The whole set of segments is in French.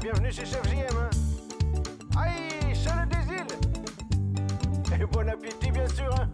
bienvenue chez Chef JM, hein. Aïe, Charles des îles. Et bon appétit, bien sûr, hein.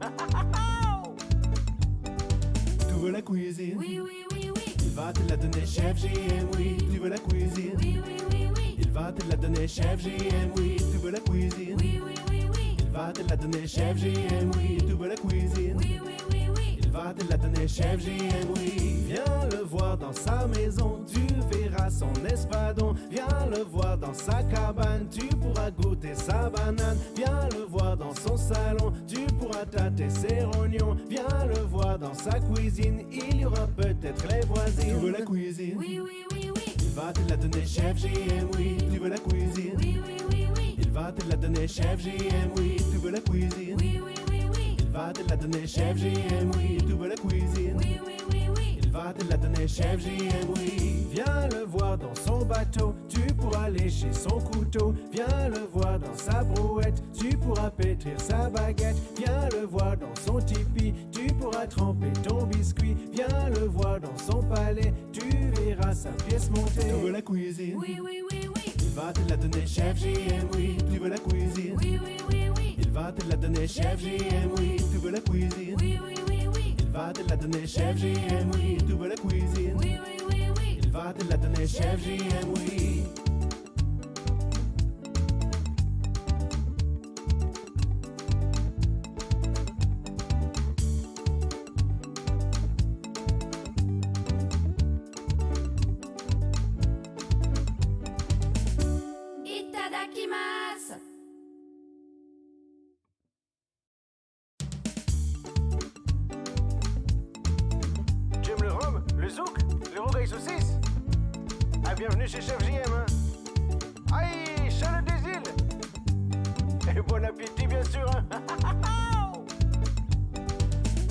Tu veux la cuisine? Oui, oui, oui, oui. Il va te la donner, Chef JM, oui. Tu veux la cuisine? Oui, oui, oui, oui. Il va te la donner, Chef JM, oui. Tu veux la cuisine? Oui, oui, oui, oui. Il va te la donner, Chef JM, oui. Tu veux la cuisine? Oui, oui, oui, oui. Il va te la donner, Chef JM, oui. Viens le voir dans sa maison, tu verras son espadon. Viens le voir dans sa cabane, tu pourras goûter sa banane. Viens le voir dans son salon, tu pourras tâter ses rognons. Viens le voir dans sa cuisine, il y aura peut-être les voisines. Tu veux la cuisine? Oui, oui, oui, oui. Il va te la donner, Chef JM, oui. Tu veux la cuisine? Oui, oui, oui, oui. Il va te la donner, Chef JM, oui. Tu veux la cuisine? Oui, oui, oui, oui. Il va te la donner, Chef JM, oui. Tu veux la cuisine? Oui, oui, oui, oui. Il va te la donner, Chef JM, oui. Viens le voir dans son bateau, tu pourras lécher son couteau. Viens le voir dans sa brouette, tu pourras pétrir sa baguette. Viens le voir dans son tipi, tu pourras tremper ton biscuit. Viens le voir dans son palais, tu verras sa pièce montée. Tu veux la cuisine? Oui, oui, oui, oui. Il va te la donner, Chef JM, oui. Tu veux la cuisine? Oui, oui, oui, oui. Il va te la donner, Chef JM, oui. Tu veux la cuisine? Oui, oui, oui, oui. Il va te la donner, Chef JM, oui. Tu veux la cuisine? Oui, oui, oui, oui. Il va te la donner, Chef JM, oui. Itadakimasu. Tu aimes le rhum, le zouk, le rogaille saucisse? Ah, bienvenue chez Chef JM, hein. Aïe, Charles des îles. Et bon appétit, bien sûr, hein.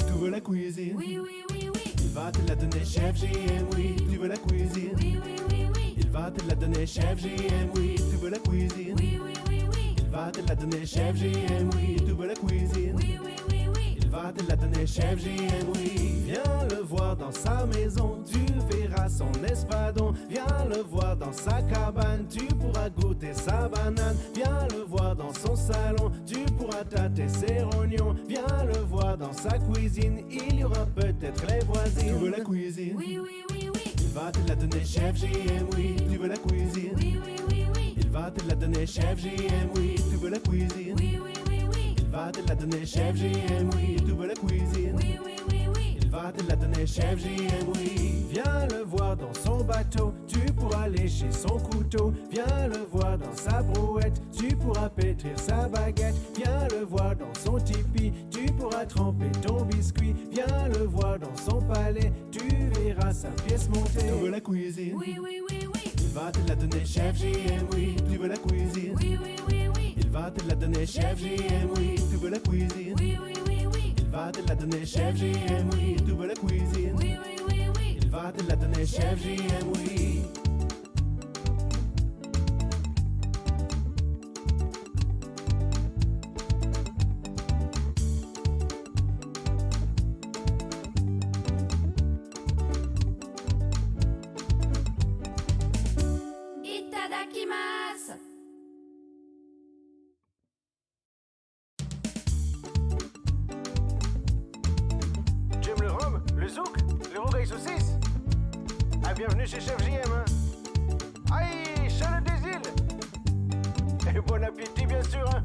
Tu veux la cuisine? Oui, oui, oui, oui. Il va te la donner, Chef JM, oui. Tu veux la cuisine? Oui, oui, oui, oui. Il va te la donner, Chef JM, oui. Tu veux la cuisine? Oui, oui, oui, oui. Il va te la donner, Chef JM, oui. Tu veux la cuisine? Oui, oui, oui, oui. Il va te la donner, Chef JM, oui. Viens le voir dans sa maison, tu verras son espadon. Viens le voir dans sa cabane, tu pourras goûter sa banane. Viens le voir dans son salon, tu pourras tâter ses rognons. Viens le voir dans sa cuisine, il y aura peut-être les voisines. Tu veux la cuisine? Oui, oui, oui, oui. Il va te la donner, Chef JM, oui. Tu veux la cuisine? Oui, oui, oui, oui. Il va te la donner, Chef JM, oui. Tu veux la cuisine? Oui, oui, oui, oui. Il va te la donner, Chef JM, oui. Tu veux la cuisine? Oui, oui, oui, oui. Il va te la donner, Chef JM, oui. Viens le voir dans son bateau, tu pourras lécher son couteau. Viens le voir dans sa brouette, tu pourras pétrir sa baguette. Viens le voir dans son tipi, tu pourras tremper ton biscuit. Viens le voir dans son palais, tu verras sa pièce montée. Tu veux la cuisine? Oui, oui, oui, oui. Il va te la donner, Chef JM, oui. Tu veux la cuisine? Oui, oui, oui, oui. Il va te la donner, Chef JM, oui. Tu veux la cuisine? Oui, oui, oui, oui. Il va te la donner, Chef JM, oui. Tu veux la cuisine? Oui, oui, oui, oui. Il va te la donner, Chef JM, oui. Itadakimasu. Tu aimes le rhum, le zouk, le rogaille saucisse? Ah, bienvenue chez Chef JM, hein. Aïe, Charles des îles. Et bon appétit, bien sûr, hein.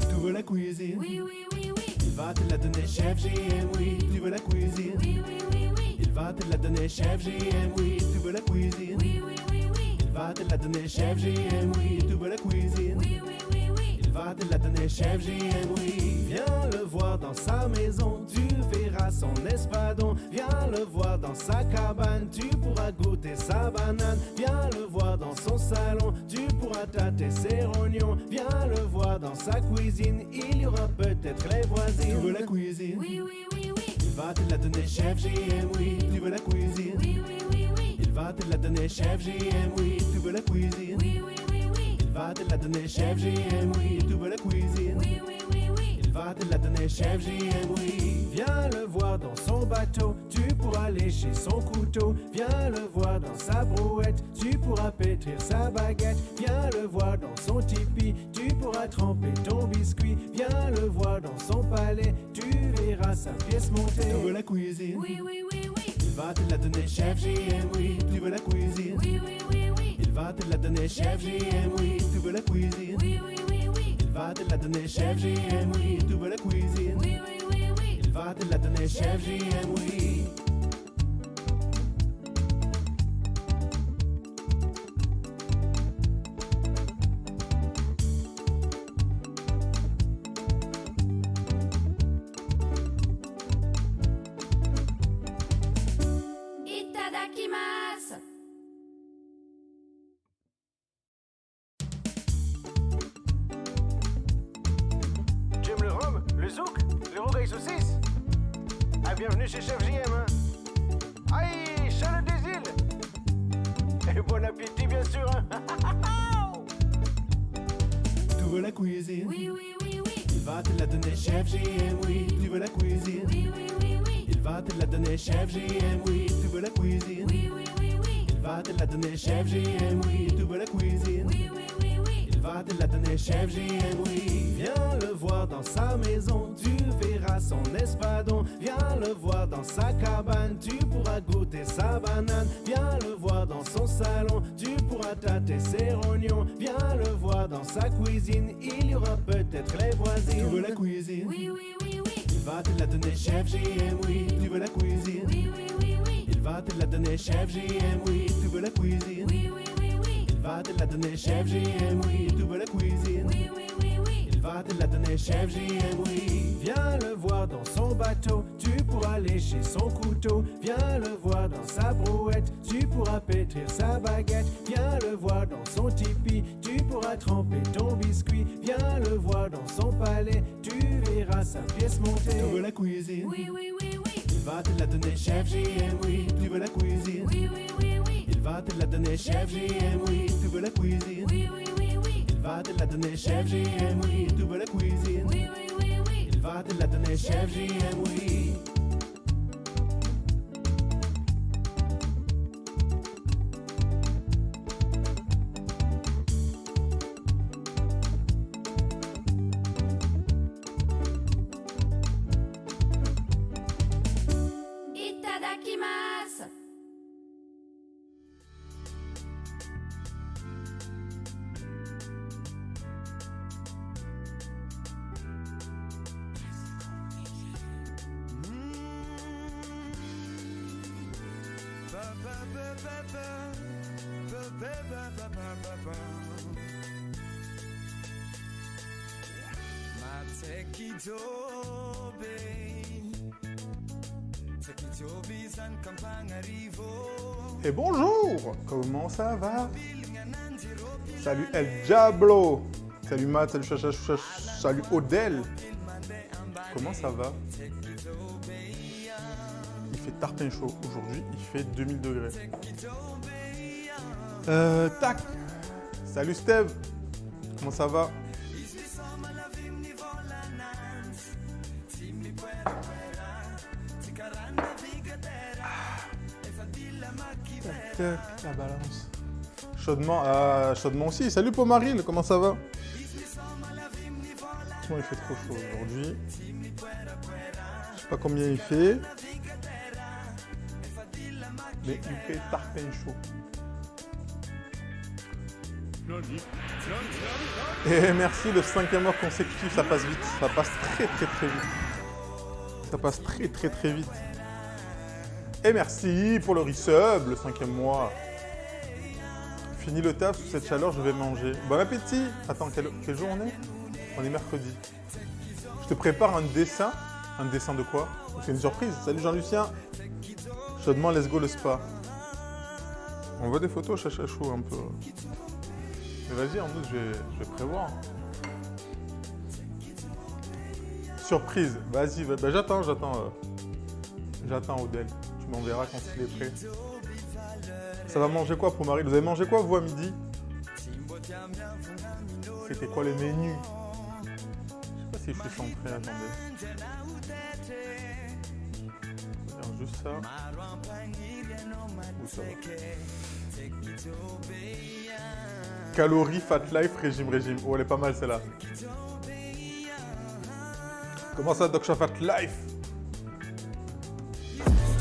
Tu veux la cuisine? Oui, oui, oui, oui. Il va te la donner, Chef JM, oui. Tu veux la cuisine? Oui, oui, oui, oui. Il va te la donner, Chef JM, oui. Tu veux la cuisine? Oui, oui, oui, oui. Il va te la donner, Chef JM, oui. Tu veux la cuisine? Oui, oui, oui, oui. Il va te la donner, Chef JM, oui. Viens le voir dans sa maison, tu verras son espadon. Viens le voir dans sa cabane, tu pourras goûter sa banane. Viens le voir dans son salon, tu pourras tâter ses rognons. Viens le voir dans sa cuisine, il y aura peut-être les voisines. Tu veux la cuisine? Oui, oui, oui, oui. Il va te la donner, Chef JM, oui. Tu veux la cuisine? Oui, oui, oui, oui. Il va te la donner, Chef JM, oui. Tu veux la cuisine? Oui, oui, oui, oui. Il va te la donner, Chef JM, oui. Tu veux la cuisine? Oui, oui, oui, oui. Il va va te la donner, chef JM, oui. Viens le voir dans son bateau, tu pourras lécher son couteau. Viens le voir dans sa brouette, tu pourras pétrir sa baguette. Viens le voir dans son tipi, tu pourras tremper ton biscuit. Viens le voir dans son palais, tu verras sa pièce montée. Tu veux la cuisine? Oui, oui, oui, oui. Il va te la donner, chef JM, oui. Tu veux la cuisine? Oui, oui, oui, oui. Il va te la donner, chef JM, oui. Tu veux la cuisine? Oui, oui, oui, oui. Il va te la donner, chef JM, oui. Tu veux la cuisine? Oui, oui, oui, oui. Il va te la donner, chef JM, oui. Itadakimasu. Tu aimes le rhum, le zouk, les rogailles saucisses? Ah, bienvenue chez Chef JM, hein. Aïe, Charles des îles. Et bon appétit, bien sûr, hein. Tu veux la cuisine? Oui, oui, oui, oui. Il va te la donner, chef JM, oui. Tu veux la cuisine? Oui, oui, oui, oui. Il va te la donner, chef JM, oui. Tu veux la cuisine? Oui, oui, oui, oui. Il va te la donner, chef JM, oui. Tu veux la cuisine? Oui, oui, oui, oui. Il va te la donner, chef JM, oui. Viens le voir dans sa maison, tu verras son espadon. Viens le voir dans sa cabane, tu pourras goûter sa banane. Viens le voir dans son salon, tu pourras tâter ses rognons. Viens le voir dans sa cuisine, il y aura peut-être les voisines. Tu veux la cuisine? Oui, oui, oui, oui. Il va te la donner, chef JM, oui. Tu veux la cuisine? Oui, oui, oui, oui. Il va te la donner, chef JM, oui. Tu veux la cuisine? Oui, oui, oui, oui. Il va te la donner, chef JM, oui. Tu veux la cuisine? Oui, oui, oui, oui. Il va te la donner, chef JM, oui. Viens le voir dans son bateau, tu pourras lécher son couteau. Viens le voir dans sa brouette, tu pourras pétrir sa baguette. Viens le voir dans son tipi, tu pourras tremper ton biscuit. Viens le voir dans son palais, tu verras sa pièce montée. Tu veux la cuisine? Oui, oui, oui, oui. Il va te la donner, chef JM, oui. Tu veux la cuisine? Oui, oui, oui, oui. Il va te la donner, chef JM, oui. Tu veux la cuisine? Oui, oui, oui, oui. Il va te la donner, chef JM, oui. Tu veux la cuisine? Oui, oui, oui, oui. Il va te la donner, chef JM, oui. Itadakimasu. Et bonjour, comment ça va? Salut El Diablo, salut Matt, salut Chacha, salut Odel. Comment ça va? Il fait tarpin chaud aujourd'hui, il fait 2000 degrés. Tac. Salut Steve, comment ça va? Tac, la balance. Chaudement aussi. Salut Pomarine, comment ça va? Franchement, il fait trop chaud aujourd'hui. Je sais pas combien il fait. Mais il fait tarpin chaud. Et merci, le 5e mois consécutif, ça passe vite. Ça passe très vite. Ça passe très vite. Et merci pour le resub, le 5e mois. Fini le taf, sous cette chaleur, je vais manger. Bon appétit! Attends, quel jour on est? On est mercredi. Je te prépare un dessin. Un dessin de quoi? C'est une surprise. Salut Jean-Lucien. Chaudement, let's go le spa. On voit des photos, chachachou un peu. Mais vas-y, en août, je vais prévoir. Surprise. Vas-y, bah, j'attends Odel. Tu m'enverras quand il est prêt. Ça va manger quoi pour Marie? Vous avez mangé quoi vous à midi? C'était quoi les menus? Je sais pas si je suis centré, attendez. Regarde juste ça. Où ça va? Calories, fat life, régime. Oh, elle est pas mal celle-là. Comment ça, Doc Fat Life?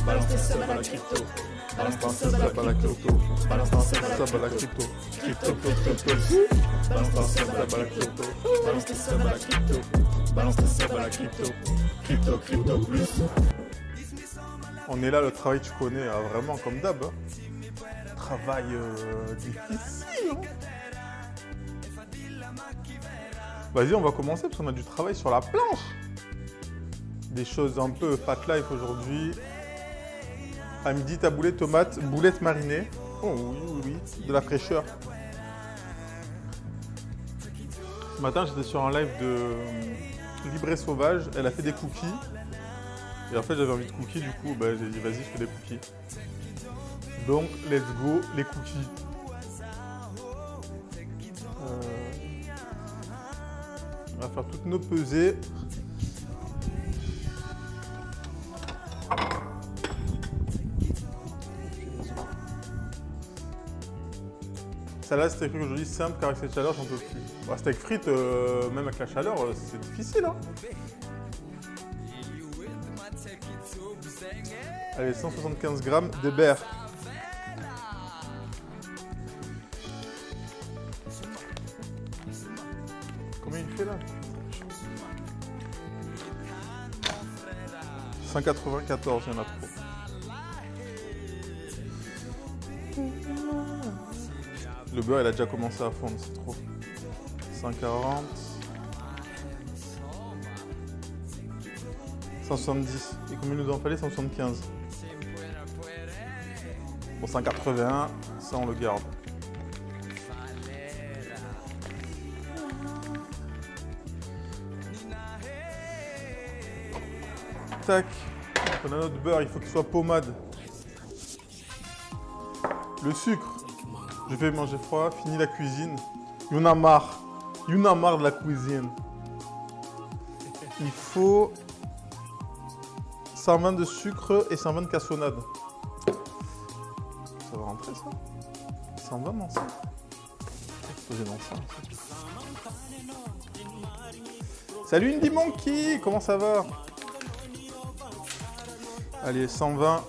Balance tes subs à la crypto. Balance tes subs à la crypto. Balance tes subs à la crypto. Balance tes subs à la crypto. Balance tes subs à la crypto. Balance tes subs à la crypto. Crypto plus. On est là, le travail tu connais, hein, vraiment comme d'hab. Hein. Travail difficile. Hein. Vas-y, on va commencer parce qu'on a du travail sur la planche. Des choses un peu fat life aujourd'hui. À midi, taboulé, tomate, boulettes marinées. Oh oui. De la fraîcheur. Ce matin, j'étais sur un live de Libre et Sauvage. Elle a fait des cookies. Et en fait, j'avais envie de cookies. Du coup, bah, j'ai dit, vas-y, je fais des cookies. Donc, let's go, les cookies. On va faire toutes nos pesées. Salade steak frites aujourd'hui simple car avec cette chaleur j'en peux plus. Bah, steak frites, même avec la chaleur, c'est difficile. Hein. Allez, 175 grammes de beurre. Combien il fait là? 194, il y en a trop. Le beurre, il a déjà commencé à fondre, c'est trop. 140. 170. Et combien il nous en fallait? 175. Bon, 181, ça on le garde. Tac. On a notre beurre, il faut qu'il soit pommade. Le sucre. Je vais manger froid, fini la cuisine. Il y en a marre. Il y en a marre de la cuisine. Il faut 120 de sucre et 120 de cassonade. Ça va rentrer ça? 120 dans ça? Poser dans ça. Salut Indie Monkey, comment ça va? Allez, 120.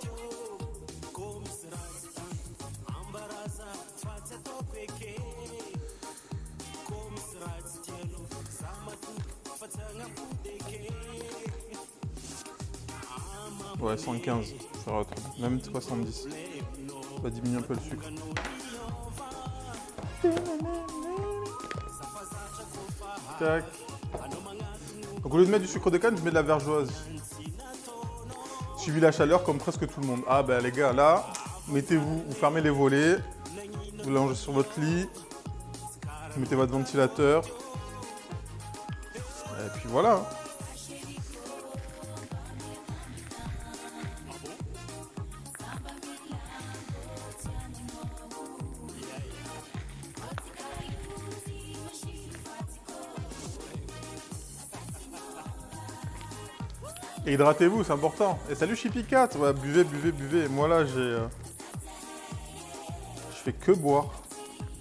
Ouais, 115, ça va trop. Même 70. On va diminuer un peu le sucre. Tac. Donc au lieu de mettre du sucre de canne, je mets de la vergeoise. Suivi la chaleur comme presque tout le monde. Ah ben les gars, là, mettez-vous, vous fermez les volets, vous l'allongez sur votre lit, vous mettez votre ventilateur. Et puis voilà. Et hydratez-vous, c'est important. Et salut Chipicat, ouais, buvez. Moi là, je fais que boire.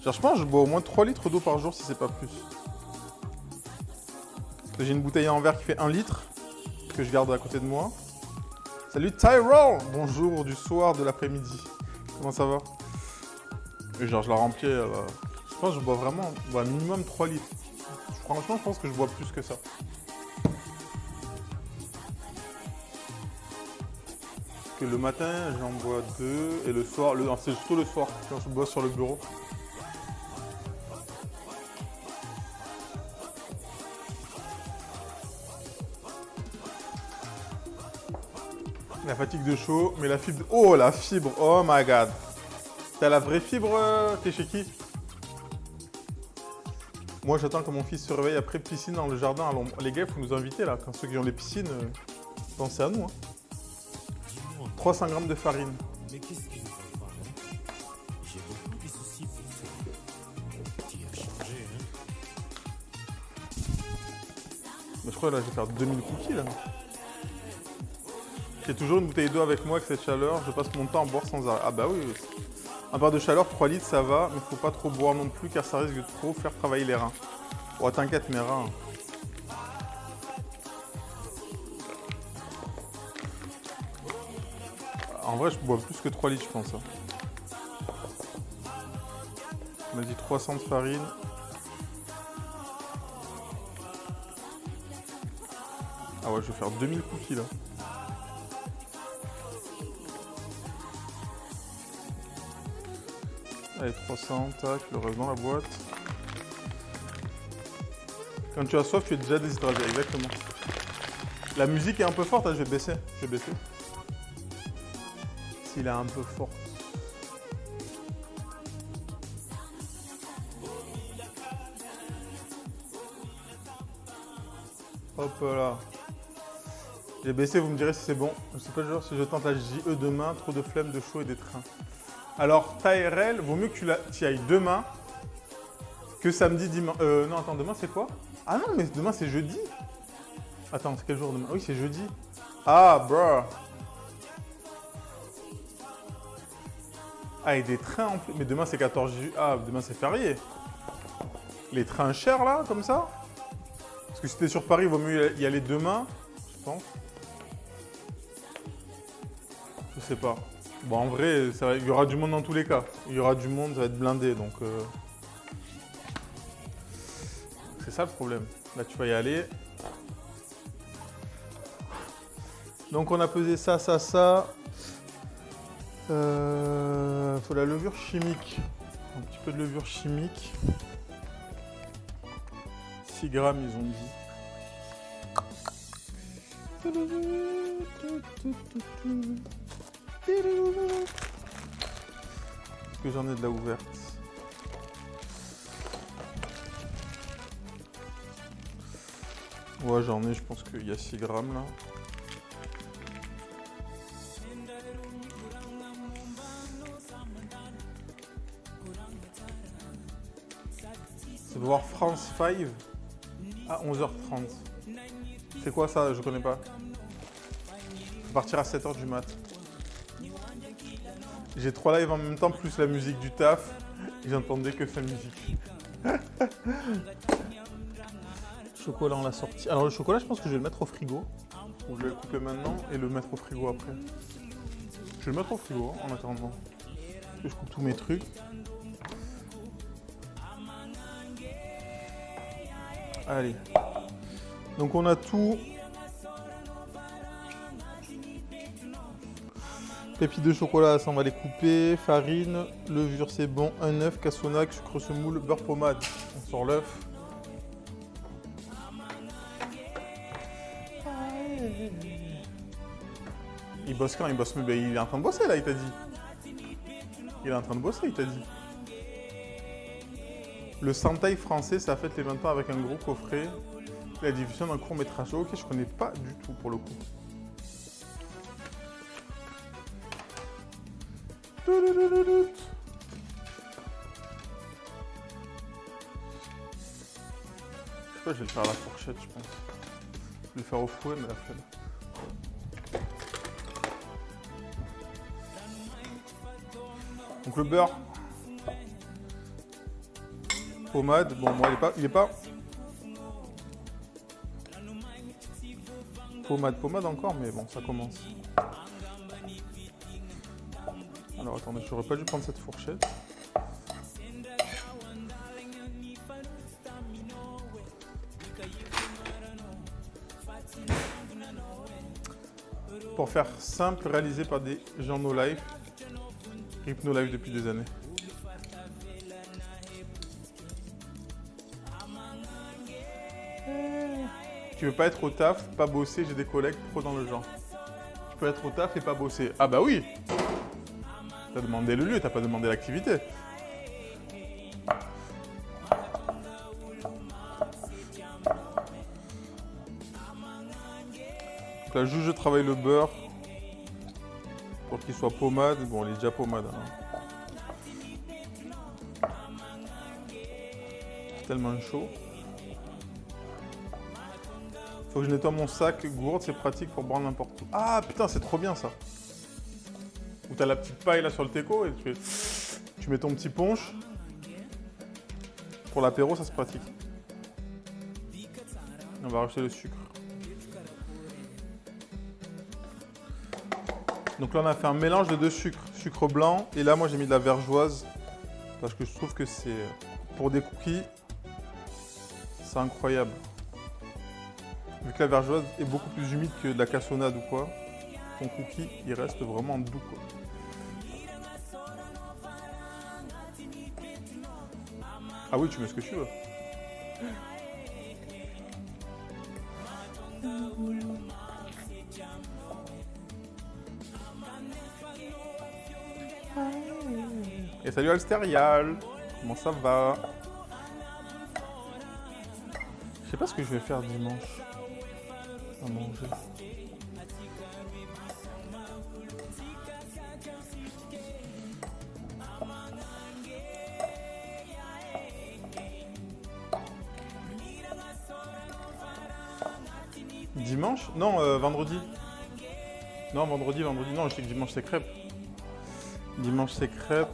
Genre, je pense que je bois au moins 3 litres d'eau par jour si c'est pas plus. J'ai une bouteille en verre qui fait 1 litre, que je garde à côté de moi. Salut Tyrell, bonjour du soir, de l'après-midi. Comment ça va? Et genre, je la remplis, je pense que je bois vraiment minimum 3 litres. Franchement, je pense que je bois plus que ça. Que le matin, j'en bois 2 et le soir, c'est surtout le soir quand je bois sur le bureau. La fatigue de chaud, mais la fibre... Oh, la fibre, oh my god. T'as la vraie fibre, t'es chez qui? Moi, j'attends que mon fils se réveille après piscine dans le jardin. Alors, les gars, il faut nous inviter là. Quand ceux qui ont les piscines, pensez à nous. Hein. 300 grammes de farine. Mais qu'est-ce qui ne va pas, hein? J'ai beaucoup de soucis pour toi. Tu as changé, hein? Mais je crois que là, je vais faire 2000 cookies, là. J'ai toujours une bouteille d'eau avec moi avec cette chaleur. Je passe mon temps à boire sans arrêt. Ah bah oui. Un verre de chaleur, 3 litres, ça va. Mais faut pas trop boire non plus, car ça risque de trop faire travailler les reins. Oh, t'inquiète, mes reins. En vrai, je bois plus que 3 litres, je pense. On a dit 300 de farine. Ah ouais, je vais faire 2000 cookies, là. Allez, 300, tac, le reste dans la boîte. Quand tu as soif, tu es déjà déshydraté, exactement. La musique est un peu forte, hein, je vais baisser. Je vais baisser. S'il est un peu fort. Hop là. J'ai baissé, vous me direz si c'est bon. Je sais pas le genre si je tente la JE demain, trop de flemme, de chaud et des trains. Alors, TRL, vaut mieux que tu y ailles demain que samedi, dimanche. Non, attends, demain c'est quoi? Ah non, mais demain c'est jeudi. Attends, c'est quel jour demain? Oui, c'est jeudi. Ah, bro. Ah, et des trains en plus. Mais demain c'est 14 juillet. Ah, demain c'est férié. Les trains chers là, comme ça? Parce que si t'es sur Paris, il vaut mieux y aller demain, je pense. Je sais pas. Bon, en vrai, il y aura du monde dans tous les cas. Il y aura du monde, ça va être blindé, donc... C'est ça le problème. Là, tu vas y aller. Donc, on a pesé ça, ça, ça. Faut la levure chimique. Un petit peu de levure chimique. 6 grammes, ils ont dit. Est-ce que j'en ai de la ouverte? Ouais, j'en ai, je pense qu'il y a 6 grammes là. C'est voir France 5 à 11h30. C'est quoi ça? Je connais pas. Faut partir à 7h du mat. J'ai 3 lives en même temps, plus la musique du taf. Et j'entendais que sa musique. Chocolat, on l'a sorti. Alors le chocolat, je pense que je vais le mettre au frigo. Donc, je vais le couper maintenant et le mettre au frigo après. Je vais le mettre au frigo en attendant. Parce que je coupe tous mes trucs. Allez. Donc on a tout. Pépites de chocolat, ça on va les couper. Farine, levure c'est bon. Un œuf, cassonade, sucre semoule, beurre pommade. On sort l'œuf. Il bosse quand? Il bosse, mais il est en train de bosser là, il t'a dit. Il est en train de bosser, il t'a dit. Le Santai français, ça fête les 20 ans avec un gros coffret. La diffusion d'un court métrage. Ok, je connais pas du tout pour le coup. Je sais pas, je vais le faire à la fourchette, je pense. Je vais le faire au fouet, mais la flemme. Donc le beurre. Pommade. Bon, moi, il est pas... Pommade encore, mais bon, ça commence. Alors attendez, j'aurais pas dû prendre cette fourchette. Pour faire simple, réalisé par des gens no life. RIP no life depuis des années. Tu veux pas être au taf, pas bosser, j'ai des collègues pro dans le genre. Tu peux être au taf et pas bosser. Ah bah oui! T'as demandé le lieu, t'as pas demandé l'activité. Donc là, juste je travaille le beurre pour qu'il soit pommade. Bon, il est déjà pommade. Hein. C'est tellement chaud. Faut que je nettoie mon sac, gourde, c'est pratique pour boire n'importe où. Ah putain, c'est trop bien ça. Où t'as la petite paille là sur le teco et tu mets ton petit punch. Pour l'apéro, ça c'est pratique. On va rajouter le sucre. Donc là, on a fait un mélange de deux sucres. Sucre blanc, et là, moi, j'ai mis de la vergeoise. Parce que je trouve que c'est... Pour des cookies, c'est incroyable. Vu que la vergeoise est beaucoup plus humide que de la cassonade ou quoi, ton cookie, il reste vraiment doux, quoi. Ah oui, tu mets ce que tu veux. Et salut Alsterial, comment ça va? Je sais pas ce que je vais faire dimanche à manger. Dimanche? Non, vendredi. Non, vendredi. Non, je sais que dimanche c'est crêpes. Dimanche c'est crêpes.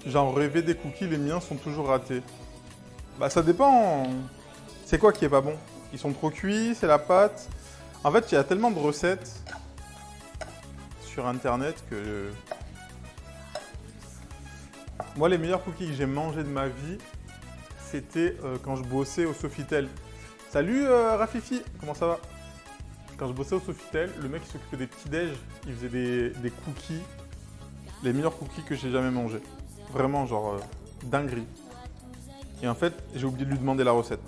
J'en rêvais des cookies, les miens sont toujours ratés. Bah ça dépend. C'est quoi qui est pas bon? Ils sont trop cuits, c'est la pâte. En fait, il y a tellement de recettes sur internet que... Moi, les meilleurs cookies que j'ai mangés de ma vie, c'était quand je bossais au Sofitel. Salut Rafifi, comment ça va? Quand je bossais au Sofitel, le mec qui s'occupait des petits-déj, il faisait des cookies, les meilleurs cookies que j'ai jamais mangés. Vraiment, genre, dinguerie. Et en fait, j'ai oublié de lui demander la recette.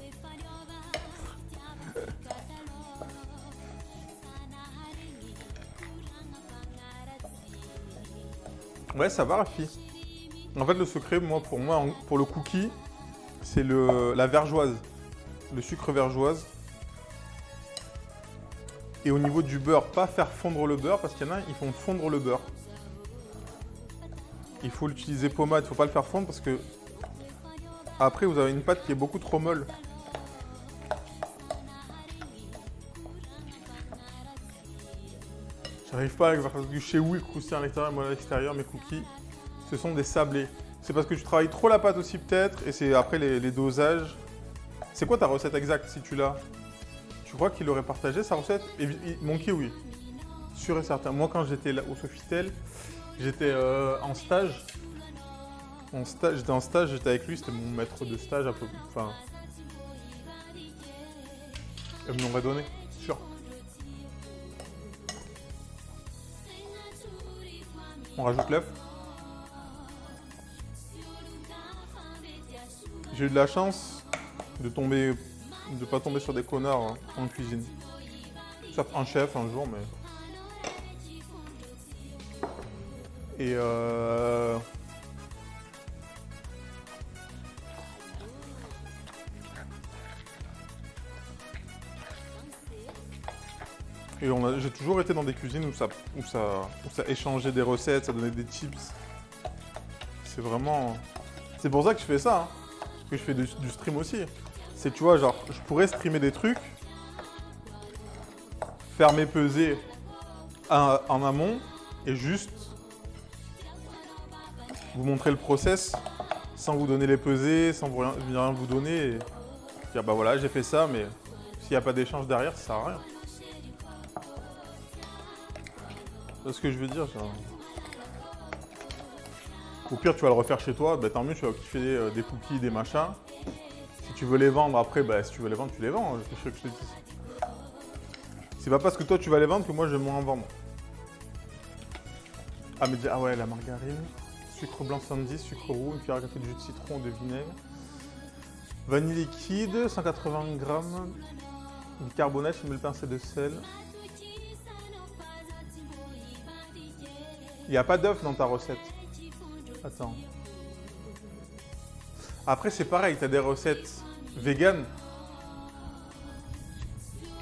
Ouais, ça va, Rafi. En fait, le secret, pour le cookie, c'est la vergeoise. Le sucre vergeoise. Et au niveau du beurre, pas faire fondre le beurre, parce qu'il y en a, ils font fondre le beurre. Il faut l'utiliser pommade, il ne faut pas le faire fondre parce que après vous avez une pâte qui est beaucoup trop molle. J'arrive pas à faire du chez-oui croustillant à l'intérieur, moi à l'extérieur, mes cookies, ce sont des sablés. C'est parce que tu travailles trop la pâte aussi peut-être, et c'est après les dosages. C'est quoi ta recette exacte si tu l'as? Tu crois qu'il aurait partagé sa recette? Mon kiwi, sûr et certain. Moi quand j'étais au Sofitel, j'étais en stage. J'étais en stage, j'étais avec lui, c'était mon maître de stage un peu. Enfin. Elle me l'aurait donné, sûr. On rajoute l'œuf. J'ai eu de la chance de pas tomber sur des connards en cuisine. Sauf un chef un jour, mais. Et j'ai toujours été dans des cuisines où ça échangeait des recettes, ça donnait des tips. C'est vraiment... C'est pour ça que je fais ça, hein, que je fais du stream aussi. C'est, tu vois, genre, je pourrais streamer des trucs, faire mes pesées en amont, et juste vous montrer le process, sans vous donner les pesées, sans rien vous donner, et dire, bah voilà, j'ai fait ça, mais s'il n'y a pas d'échange derrière, ça sert à rien. C'est ce que je veux dire, ça. Au pire, tu vas le refaire chez toi, bah, tant mieux, tu vas kiffer des cookies, des machins. Si tu veux les vendre, après, bah, si tu veux les vendre, tu les vends. Qu'est-ce que je te dis? C'est pas parce que toi, tu vas les vendre que moi, je vais moins en vendre. Ah, mais ah ouais, la margarine, sucre blanc 70, sucre roux, une cuillère à café de jus de citron, de vinaigre, vanille liquide, 180 g, bicarbonate, une belle pincée de sel. Il n'y a pas d'œuf dans ta recette. Attends. Après, c'est pareil, tu as des recettes véganes.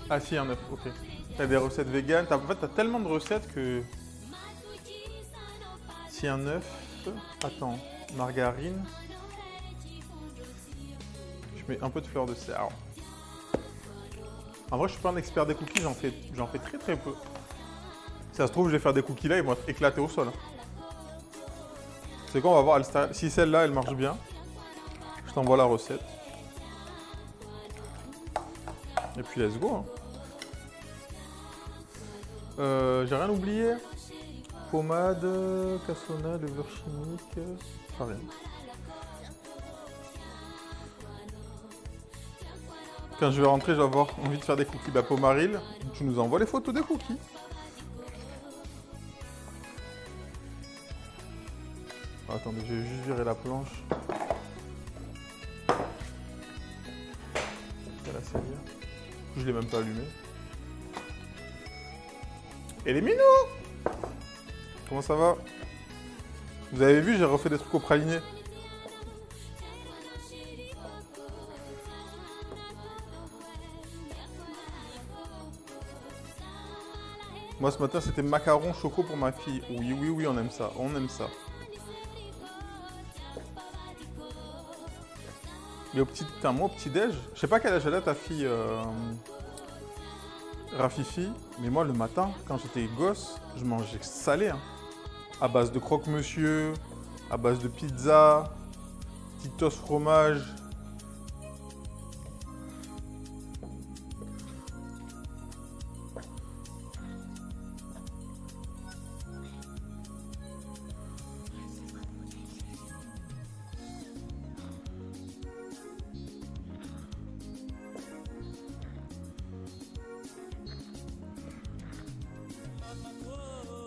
Ah si, un œuf, ok. T'as des recettes véganes. En fait, t'as tellement de recettes que... Si un œuf... Attends, margarine. Je mets un peu de fleur de sel. En vrai, je suis pas un expert des cookies, j'en fais très très peu. Si ça se trouve, je vais faire des cookies là, ils vont être éclatés au sol. C'est quoi, on va voir si celle-là, elle marche bien. Je t'envoie la recette. Et puis, let's go. J'ai rien oublié. Pommade, cassonade, levure chimique, farine. Quand je vais rentrer, je vais avoir envie de faire des cookies. Bah, Pomaril, tu nous envoies les photos des cookies. Attendez, je vais juste virer la planche. C'est la serrière. Je l'ai même pas allumé. Et les minous! Comment ça va? Vous avez vu, j'ai refait des trucs au praliné. Moi ce matin c'était macaron choco pour ma fille. Oui, oui, oui, on aime ça, on aime ça. Mais au petit, moi au petit-déj, je sais pas quel âge elle a ta fille Rafifi, mais moi le matin, quand j'étais gosse, je mangeais salé. Hein. À base de croque-monsieur, à base de pizza, petite toast fromage.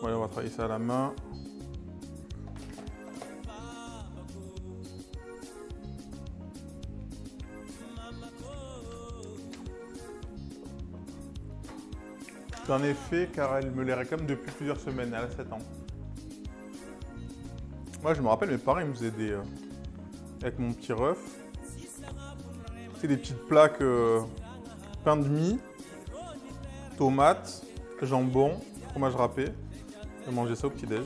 Voilà, on va travailler ça à la main. J'en ai fait car elle me les réclame depuis plusieurs semaines, elle a 7 ans. Moi je me rappelle mes parents ils me faisaient des... avec mon petit ref. C'est des petites plaques pain de mie, tomates, jambon, fromage râpé. Je mangeais ça au petit-déj.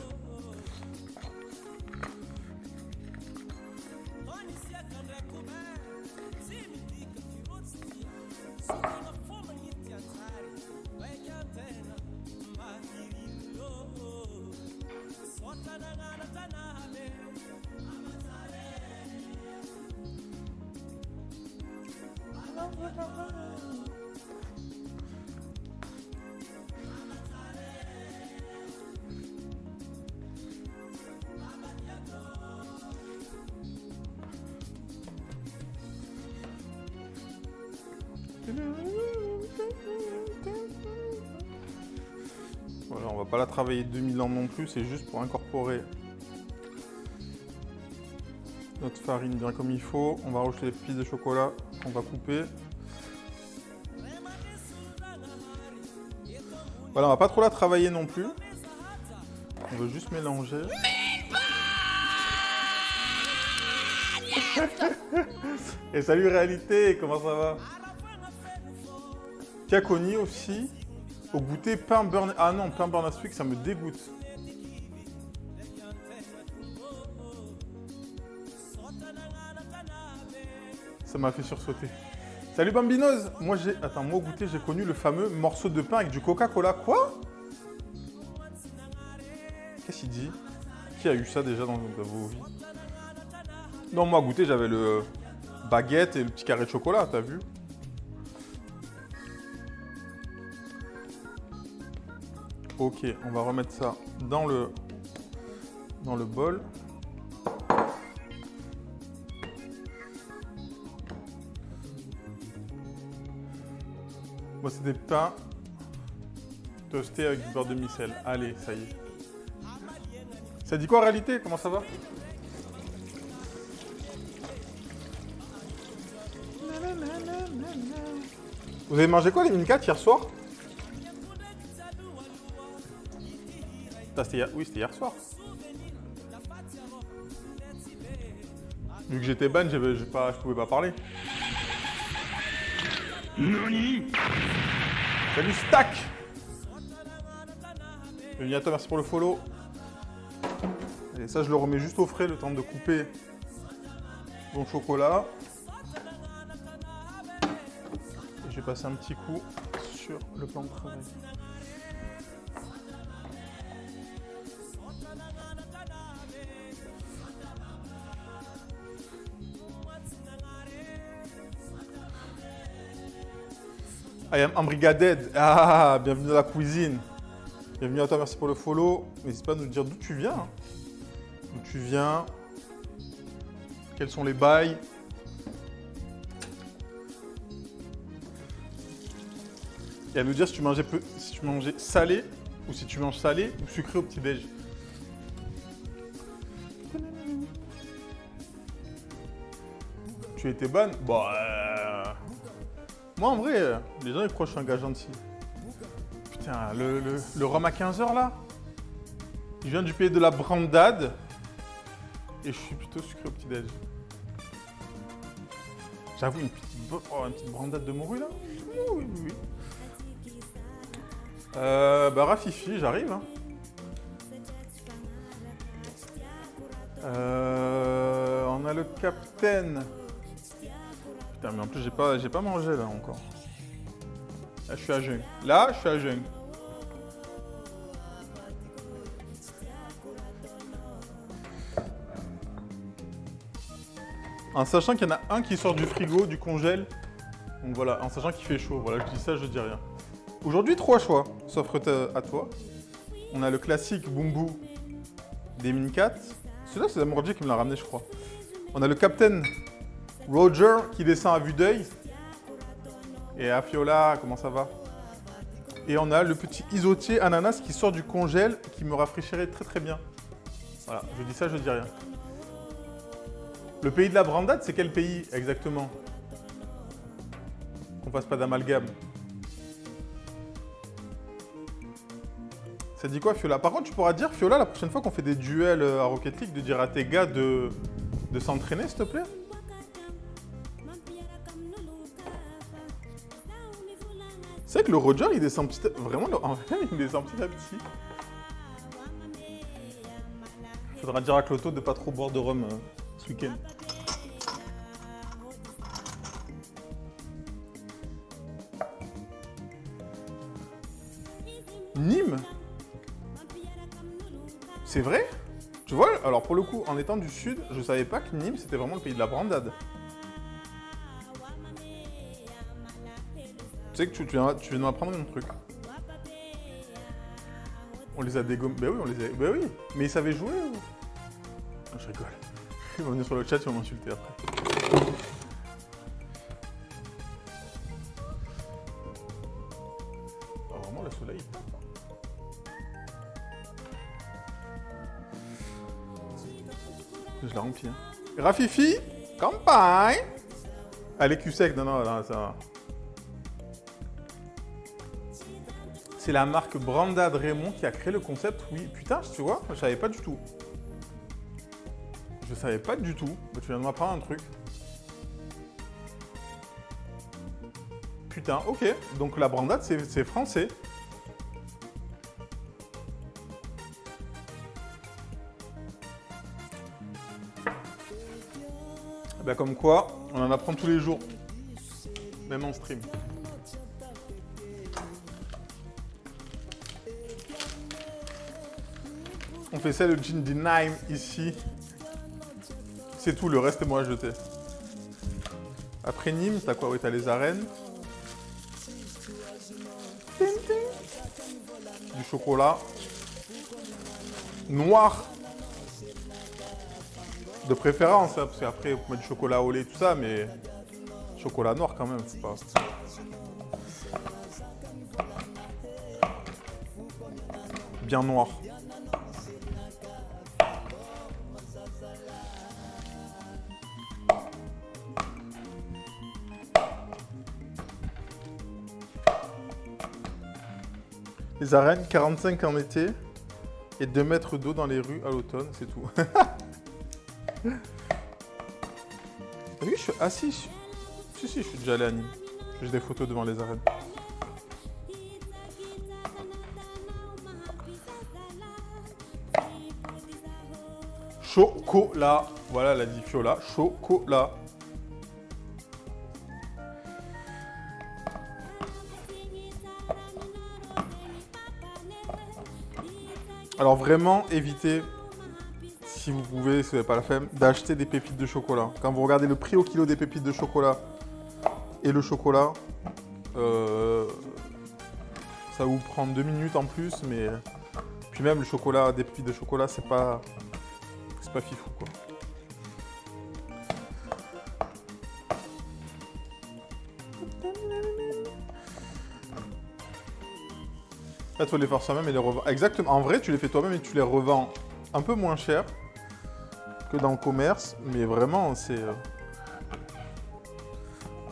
Voilà, on va pas la travailler 2000 ans non plus, c'est juste pour incorporer notre farine bien comme il faut. On va rajouter les pépites de chocolat qu'on va couper. Voilà, on va pas trop la travailler non plus. On veut juste mélanger. Et salut Réalité, comment ça va? Caconi aussi. Au goûter, pain burn... Ah non, pain burn à sucre, ça me dégoûte. Ça m'a fait sursauter. Salut Bambinos. Moi j'ai... Attends, moi au goûter, j'ai connu le fameux morceau de pain avec du Coca-Cola. Quoi? Qu'est-ce qu'il dit? Qui a eu ça déjà dans vos vies? Non, moi au goûter, j'avais le baguette et le petit carré de chocolat, t'as vu? Ok, on va remettre ça dans le bol. Moi, c'est des pains toastés avec du beurre de micelle. Allez, ça y est. Ça dit quoi en réalité? Comment ça va? Vous avez mangé quoi les mini-cats hier soir? Oui, c'était hier soir. Vu que j'étais ban, je pouvais pas parler. Nani? Salut Stack! Bienvenue à toi, merci pour le follow. Et ça, je le remets juste au frais, le temps de couper mon chocolat. Et je vais passer un petit coup sur le plan de travail. I am embrigaded. Ah, bienvenue dans la cuisine. Bienvenue à toi, merci pour le follow. N'hésite pas à nous dire d'où tu viens. Hein. D'où tu viens. Quels sont les bails. Et à nous dire si tu mangeais salé ou si tu manges salé ou sucré au petit-déj. Tu étais bonne? Bah, moi, en vrai, les gens ils croient que je suis un gars gentil. Putain, le rhum à 15h là, il vient du pays de la brandade et je suis plutôt sucré au petit-déj. J'avoue, une petite brandade de morue là. Oui, oui, oui. Bah, Rafifi, j'arrive. Hein. On a le capitaine. Putain, mais en plus, j'ai pas mangé là encore. Là, je suis à jeun. Là, je suis à jeun. En sachant qu'il y en a un qui sort du frigo, du congèle. Donc voilà, en sachant qu'il fait chaud. Voilà, je dis ça, je dis rien. Aujourd'hui, 3 choix, s'offrent à toi. On a le classique Bumbu des Mincat. Celui-là, c'est Zamordi qui me l'a ramené, je crois. On a le Captain Roger qui descend à vue d'œil. Et Afiola, comment ça va? Et on a le petit isotier ananas qui sort du congèle, qui me rafraîchirait très très bien. Voilà, je dis ça, je dis rien. Le pays de la brandade, c'est quel pays exactement? Qu'on fasse pas d'amalgame. Ça dit quoi, Fiola? Par contre, tu pourras dire, Fiola, la prochaine fois qu'on fait des duels à Rocket League, de dire à tes gars de s'entraîner, s'il te plaît? C'est vrai que le Roger, il descend petit à petit. Vraiment, en fait, il descend petit à petit. Faudra dire à Cloto de pas trop boire de rhum ce week-end. Nîmes? C'est vrai? Tu vois, alors pour le coup, en étant du sud, je savais pas que Nîmes, c'était vraiment le pays de la brandade. Tu sais que tu viens de m'apprendre un truc. On les a dégommés. Bah oui, on les a... Bah oui, mais ils savaient jouer ou... Non, je rigole. Ils vont venir sur le chat, ils vont m'insulter après. Oh, vraiment, le soleil. Je la remplis. Hein. Rafifi, campagne. Allez, cul sec. Non, ça va. C'est la marque Brandade Raymond qui a créé le concept. Oui, putain, tu vois, je savais pas du tout. Je savais pas du tout. Mais tu viens de m'apprendre un truc. Putain, ok. Donc la Brandade, c'est français. Bah comme quoi, on en apprend tous les jours. Même en stream. On fait ça le gin de Nîmes ici. C'est tout, le reste est moi à jeter. Après Nîmes, t'as quoi? Oui, t'as les arènes. Du chocolat. Noir. De préférence, hein, parce qu'après, on peut mettre du chocolat au lait, tout ça, mais... Chocolat noir quand même, faut pas... Bien noir. Les arènes, 45 en été et 2 mètres d'eau dans les rues à l'automne, c'est tout. Oui, je suis assis. Si, je suis déjà allé à Nîmes. J'ai des photos devant les arènes. Chocolat. Voilà, elle a dit Fiola. Chocolat. Alors vraiment, évitez, si vous pouvez, si vous n'avez pas la flemme, d'acheter des pépites de chocolat. Quand vous regardez le prix au kilo des pépites de chocolat et le chocolat, ça vous prend 2 minutes en plus, mais puis même le chocolat, des pépites de chocolat, c'est pas fifou quoi. Là, tu vas les faire soi-même et les revendre. Exactement. En vrai, tu les fais toi-même et tu les revends un peu moins cher que dans le commerce, mais vraiment, c'est.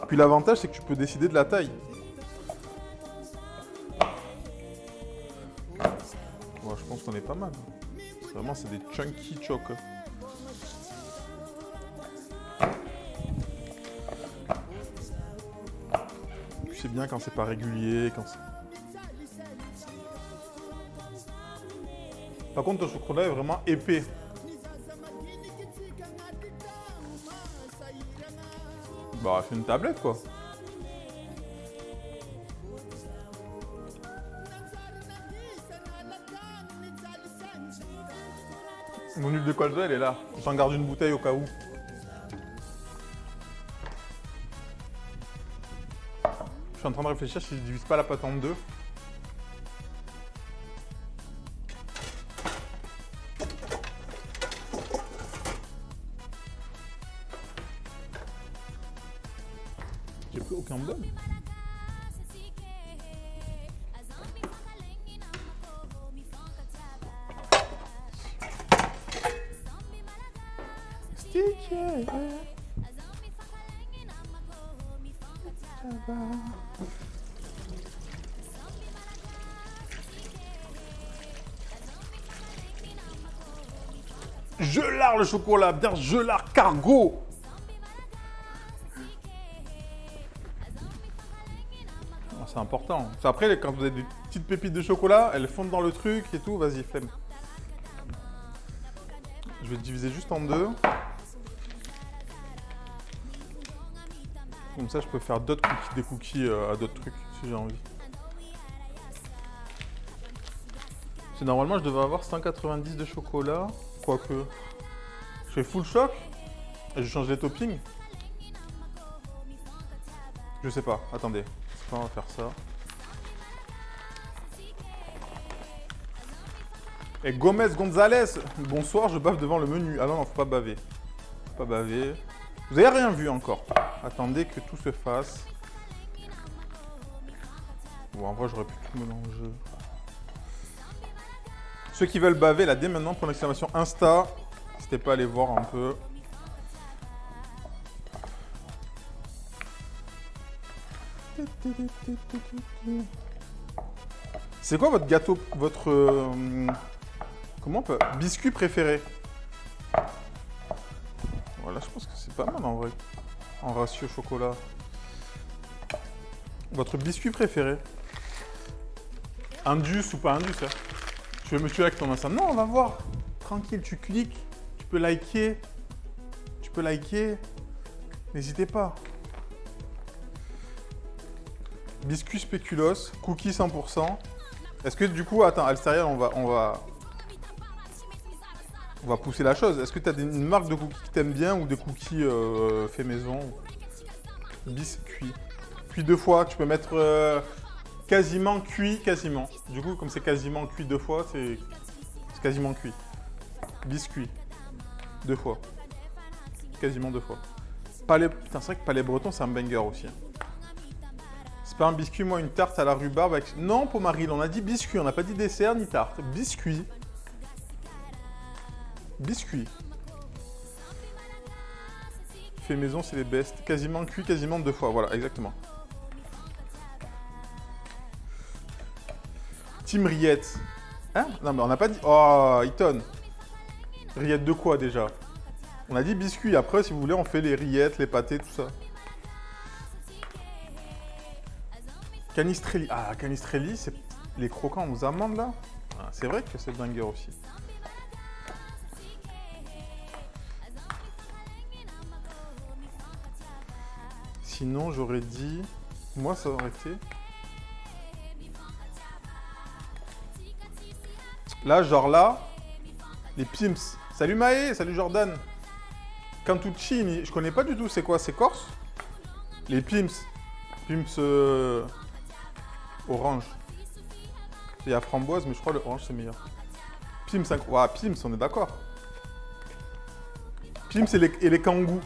Puis l'avantage, c'est que tu peux décider de la taille. Ouais, je pense qu'on est pas mal. Vraiment, c'est des chunky chocs. Tu sais bien quand c'est pas régulier, quand c'est. Par contre, le chocolat est vraiment épais. Bah, fais une tablette, quoi. Mon huile de colza, elle est là. J'en garde une bouteille au cas où. Je suis en train de réfléchir si je divise pas la pâte en deux. J'ai plus aucun bol. Gelard le chocolat, bien gelard cargo. C'est important. Après, quand vous avez des petites pépites de chocolat, elles fondent dans le truc et tout. Vas-y, flemme. Je vais diviser juste en deux. Comme ça, je peux faire d'autres cookies, des cookies à d'autres trucs, si j'ai envie. C'est normalement, je devais avoir 190 de chocolat. Quoique. Je fais full choc et je change les toppings. Je sais pas. Attendez. On va faire ça. Et Gomez Gonzalez, bonsoir, je bave devant le menu. Ah non, non, faut pas baver. Faut pas baver. Vous avez rien vu encore. Attendez que tout se fasse. Bon, en vrai, j'aurais pu tout mélanger. Ceux qui veulent baver, là, dès maintenant, pour l'exclamation Insta, n'hésitez pas à aller voir un peu. C'est quoi votre gâteau, votre comment on peut biscuit préféré? Voilà, je pense que c'est pas mal en vrai, en ratio chocolat. Votre biscuit préféré? Indus ou pas Indus, hein? Tu veux me tuer avec ton enceinte? Non, on va voir. Tranquille, tu cliques, tu peux liker. N'hésitez pas. Biscuit spéculoos, cookies 100%. Est-ce que du coup, attends, Alsteria, on va pousser la chose. Est-ce que tu as une marque de cookies que tu aimes bien ou des cookies fait maison? Biscuit. Cuit 2 fois, tu peux mettre quasiment cuit, quasiment. Du coup, comme c'est quasiment cuit 2 fois, c'est quasiment cuit. Biscuit. 2 fois. Quasiment 2 fois. Palais... Putain, c'est vrai que palais breton, c'est un banger aussi. C'est pas un biscuit, moi, une tarte à la rhubarbe avec... Non, Pomaril, on a dit biscuit, on n'a pas dit dessert ni tarte. Biscuit. Biscuit. Fait maison, c'est les best. Quasiment cuit, quasiment 2 fois. Voilà, exactement. Team Riette. Hein? Non, mais on n'a pas dit... Oh, Iton. Rillettes de quoi, déjà? On a dit biscuit. Après, si vous voulez, on fait les rillettes, les pâtés, tout ça. Canistrelli. Ah, Canistrelli, c'est les croquants aux amandes, là. Ah, c'est vrai que c'est banger aussi. Sinon, j'aurais dit... Moi, ça aurait été... Là, genre là, les Pimps. Salut Maë, salut Jordan. Cantuccini, je connais pas du tout, c'est quoi? C'est corse? Les Pimps. Pimps orange. Il y a framboise, mais je crois que le orange c'est meilleur. Pimps, ouais, Pimps, on est d'accord. Pimps et les kangous.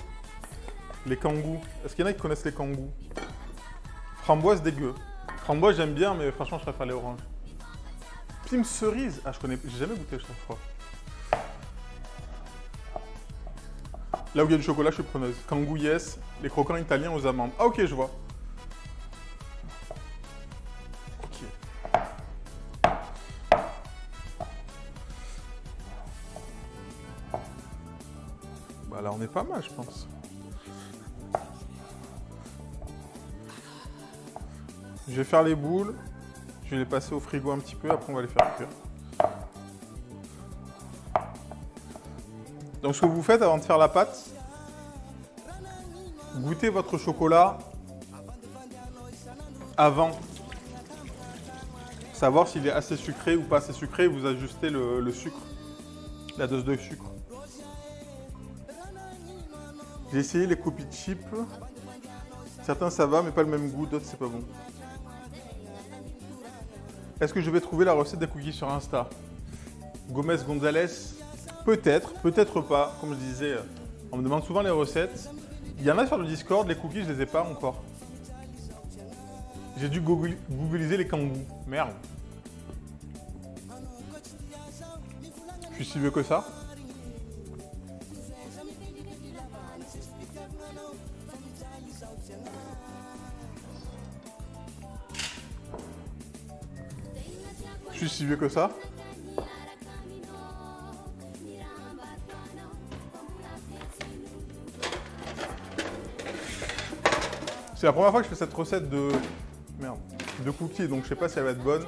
Les kangous. Est-ce qu'il y en a qui connaissent les kangous? Framboise dégueu. Framboise j'aime bien, mais franchement je préfère les oranges. Pimps cerise. Ah, je connais, j'ai jamais goûté, je crois. Là où il y a du chocolat, je suis preneuse. Kangou, yes. Les croquants italiens aux amandes. Ah, ok, je vois. Ok. Bah là, on est pas mal, je pense. Je vais faire les boules. Je vais les passer au frigo un petit peu, après on va les faire cuire. Donc ce que vous faites avant de faire la pâte, goûtez votre chocolat avant. Savoir s'il est assez sucré ou pas assez sucré, vous ajustez le sucre, la dose de sucre. J'ai essayé les copies cheap. Certains ça va, mais pas le même goût, d'autres c'est pas bon. Est-ce que je vais trouver la recette des cookies sur Insta? Gomez Gonzalez, peut-être, peut-être pas. Comme je disais, on me demande souvent les recettes. Il y en a sur le Discord, les cookies, je les ai pas encore. J'ai dû googliser les kangous. Merde. Je suis si vieux que ça. Je suis si vieux que ça. C'est la première fois que je fais cette recette de... Merde. De cookies, donc je sais pas si elle va être bonne.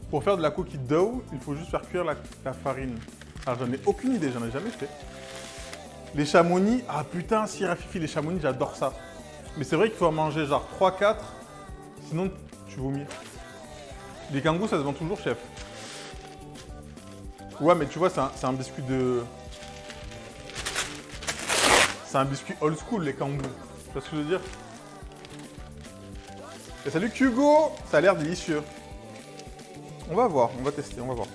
Pour faire de la cookie dough, il faut juste faire cuire la farine. Alors j'en ai aucune idée, j'en ai jamais fait. Les chamonix, ah putain, si Rafifi, les chamonix, j'adore ça. Mais c'est vrai qu'il faut en manger genre 3-4, sinon tu vomis. Les kangous, ça se vend toujours, chef. Ouais, mais tu vois, c'est un biscuit de... C'est un biscuit old school, les kangous. Tu vois ce que je veux dire? Et salut Hugo, ça a l'air délicieux. On va voir, on va tester, on va voir.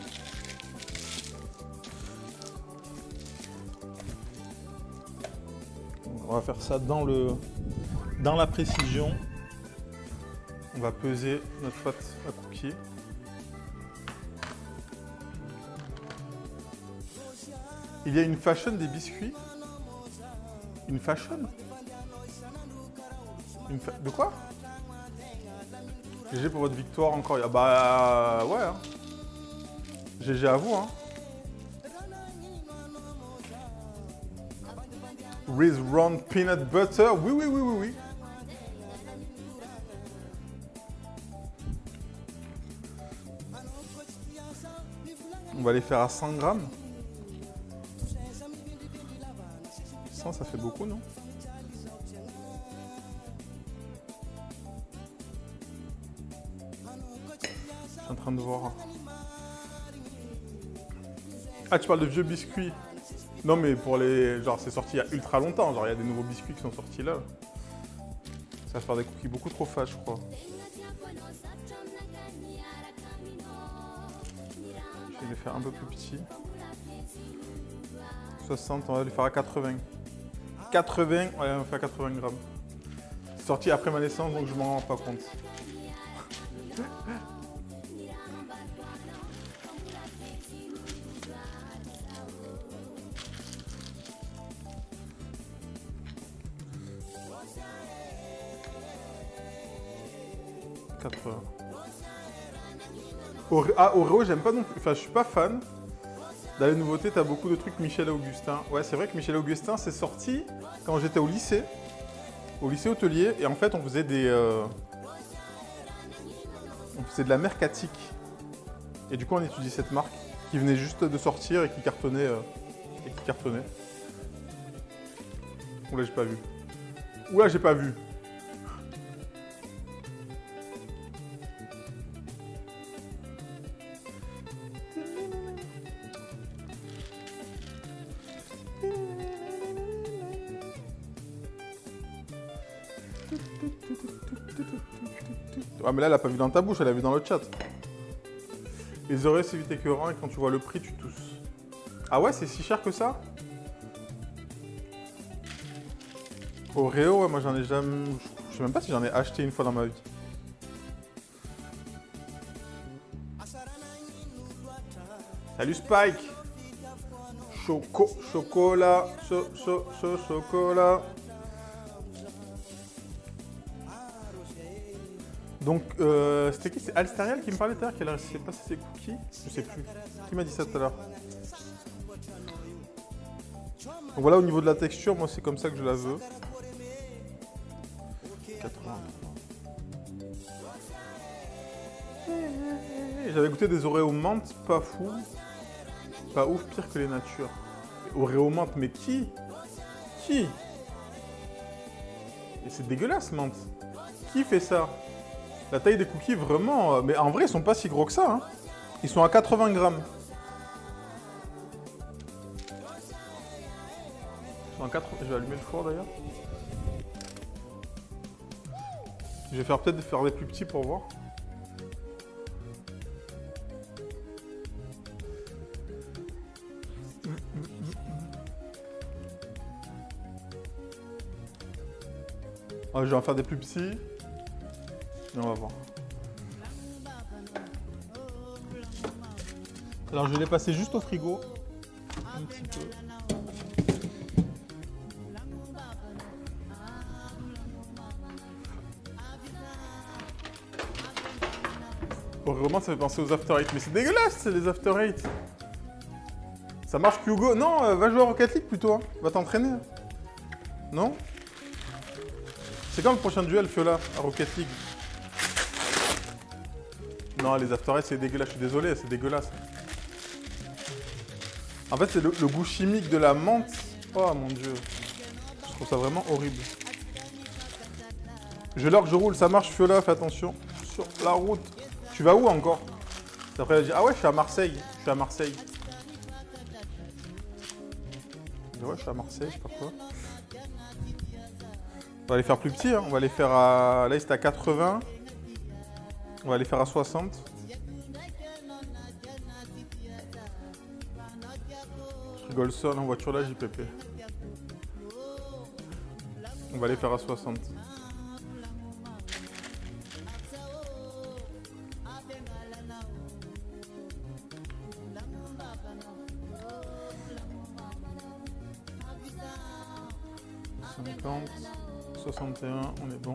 On va faire ça dans la précision. On va peser notre pâte à cookies. Il y a une fashion des biscuits. Une fashion? De quoi? GG pour votre victoire encore. Ah bah ouais. Hein. GG à vous. Hein. Riz round peanut butter. Oui, oui, oui, oui, oui. On va les faire à 100 grammes. 100, ça fait beaucoup, non? Je suis en train de voir. Ah, tu parles de vieux biscuits? Non, mais pour les... Genre, c'est sorti il y a ultra longtemps. Genre, il y a des nouveaux biscuits qui sont sortis là. Ça va faire des cookies beaucoup trop fat, je crois. Je vais les faire un peu plus petits. 60, on va les faire à 80. 80, ouais, on va faire 80 grammes. C'est sorti après ma naissance, donc je m'en rends pas compte. Ah, Oreo, j'aime pas non plus. Enfin, je suis pas fan. Dans les nouveautés, t'as beaucoup de trucs Michel Augustin. Ouais, c'est vrai que Michel Augustin, c'est sorti quand j'étais au lycée hôtelier. Et en fait, on faisait des... On faisait de la mercatique. Et du coup, on étudie cette marque. qui venait juste de sortir et qui cartonnait. Oula, j'ai pas vu. Oula, j'ai pas vu. Ah mais là elle a pas vu dans ta bouche, elle a vu dans le chat. Les oreilles c'est vite écœurant et quand tu vois le prix tu tousses. Ah ouais, c'est si cher que ça? Oreo, ouais, moi j'en ai jamais... Je sais même pas si j'en ai acheté une fois dans ma vie. Salut Spike. Chocolat, chocolat. Donc, c'était qui? C'est Alstarial qui me parlait tout à l'heure, qu'elle ne pas si c'est cookies. Je sais plus. Qui m'a dit ça tout à l'heure? Donc voilà, au niveau de la texture, moi c'est comme ça que je la veux. 83. J'avais goûté des Oreo menthe, pas fou. Pas ouf, pire que les natures. Oreo menthe, mais qui? Qui? Et c'est dégueulasse, menthe. Qui fait ça? La taille des cookies, vraiment... Mais en vrai, ils sont pas si gros que ça. Hein. Ils sont à 80 grammes. Ils sont à 80... Je vais allumer le four, d'ailleurs. Je vais peut-être faire des plus petits pour voir. Je vais en faire des plus petits. Et on va voir. Alors je vais les passer juste au frigo. Un petit peu. Bon, vraiment ça fait penser aux After Eight. Mais c'est dégueulasse, c'est les After Eight. Ça marche Hugo. Non, va jouer à Rocket League plutôt. Hein. Va t'entraîner. Non? C'est quand le prochain duel, Fiola, à Rocket League? Non, les After Eight, c'est dégueulasse. Je suis désolé, c'est dégueulasse. En fait, c'est le goût chimique de la menthe. Oh mon dieu. Je trouve ça vraiment horrible. Je roule, ça marche, Fiola, fais attention. Sur la route. Tu vas où encore? Après, elle a dit, ah ouais, je suis à Marseille. Je suis à Marseille. Ouais, je suis à Marseille, je sais pas quoi. On va les faire plus petits, hein. On va les faire à... Là, c'était à 80. On va les faire à 60. Je rigole seul en voiture là, JPP. On va les faire à 60. « 61, on est bon.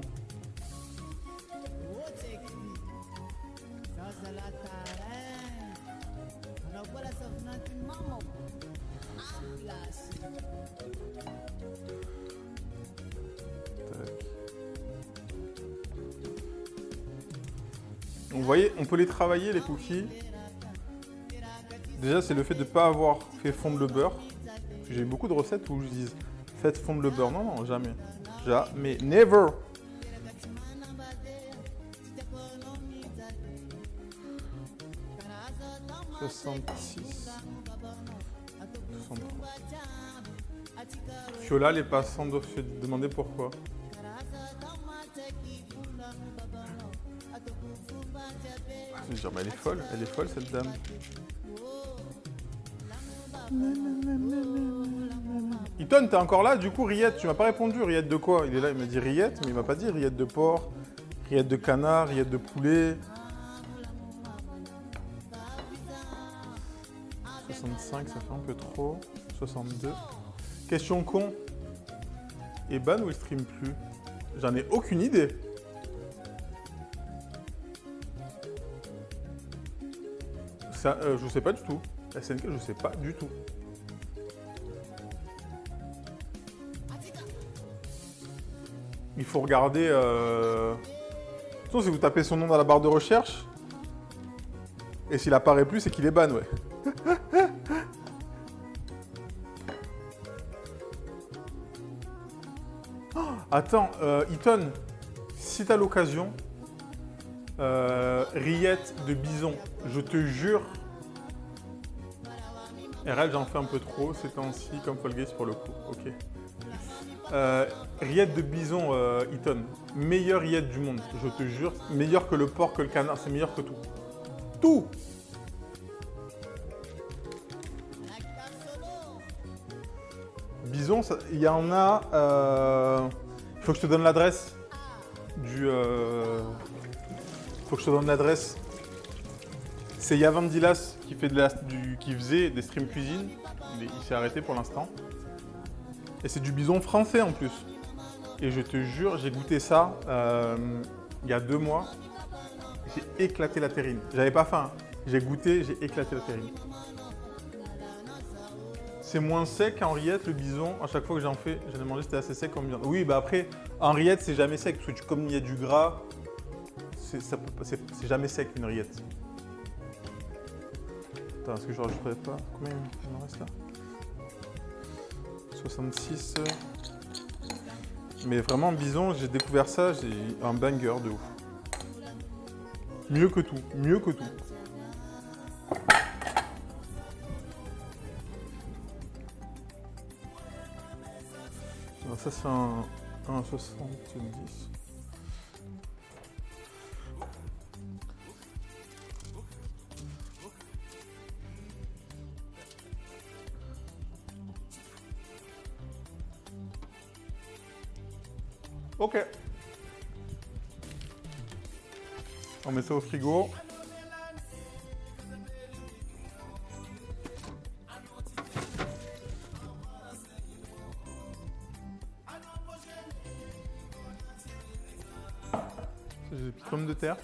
Donc, vous voyez, on peut les travailler les cookies. Déjà, c'est le fait de ne pas avoir fait fondre le beurre. J'ai eu beaucoup de recettes où je dis faites fondre le beurre. Non, non, jamais. Jamais. Never. « 66. 63. Fiola, les passants doivent se demander pourquoi. Je veux dire, mais elle est folle cette dame. Eton, t'es encore là? Du coup, rillette, tu m'as pas répondu. Rillette de quoi? Il est là, il m'a dit rillette, mais il m'a pas dit rilleette de porc, rilleette de canard, rilleette de poulet. 65, ça fait un peu trop. 62. Question con. Eban ou il stream plus? J'en ai aucune idée. Ça, je sais pas du tout. SNK, je sais pas du tout. Il faut regarder... Sinon, si vous tapez son nom dans la barre de recherche, et s'il apparaît plus, c'est qu'il est ban, ouais. Attends, Eton, si t'as l'occasion, rillettes de bison, je te jure. RL, j'en fais un peu trop ces temps-ci, comme Folgate pour le coup. Ok. Rillettes de bison, Eton, meilleure rillette du monde, je te jure. Meilleur que le porc, que le canard, c'est meilleur que tout. Tout! Bison, il y en a. Il faut que je te donne l'adresse du. Faut que je te donne l'adresse. C'est Yavandilas qui fait qui faisait des streams cuisine. Il s'est arrêté pour l'instant. Et c'est du bison français en plus. Et je te jure, j'ai goûté ça il y a 2 mois. J'ai éclaté la terrine. J'avais pas faim. Hein. J'ai goûté, j'ai éclaté la terrine. C'est moins sec qu'en rillette, le bison. À chaque fois que j'en fais, j'en ai mangé, c'était assez sec comme viande. Oui, bah après, en rillette, c'est jamais sec. Parce que comme il y a du gras, c'est jamais sec une rillette. Attends, est-ce que je rajouterais pas? Combien il me reste là? 66. Mais vraiment, bison, j'ai découvert ça, j'ai un banger de ouf. Mieux que tout, mieux que tout. Alors ça c'est un 1,70. Ok. On met ça au frigo. J'ai des petites pommes de terre.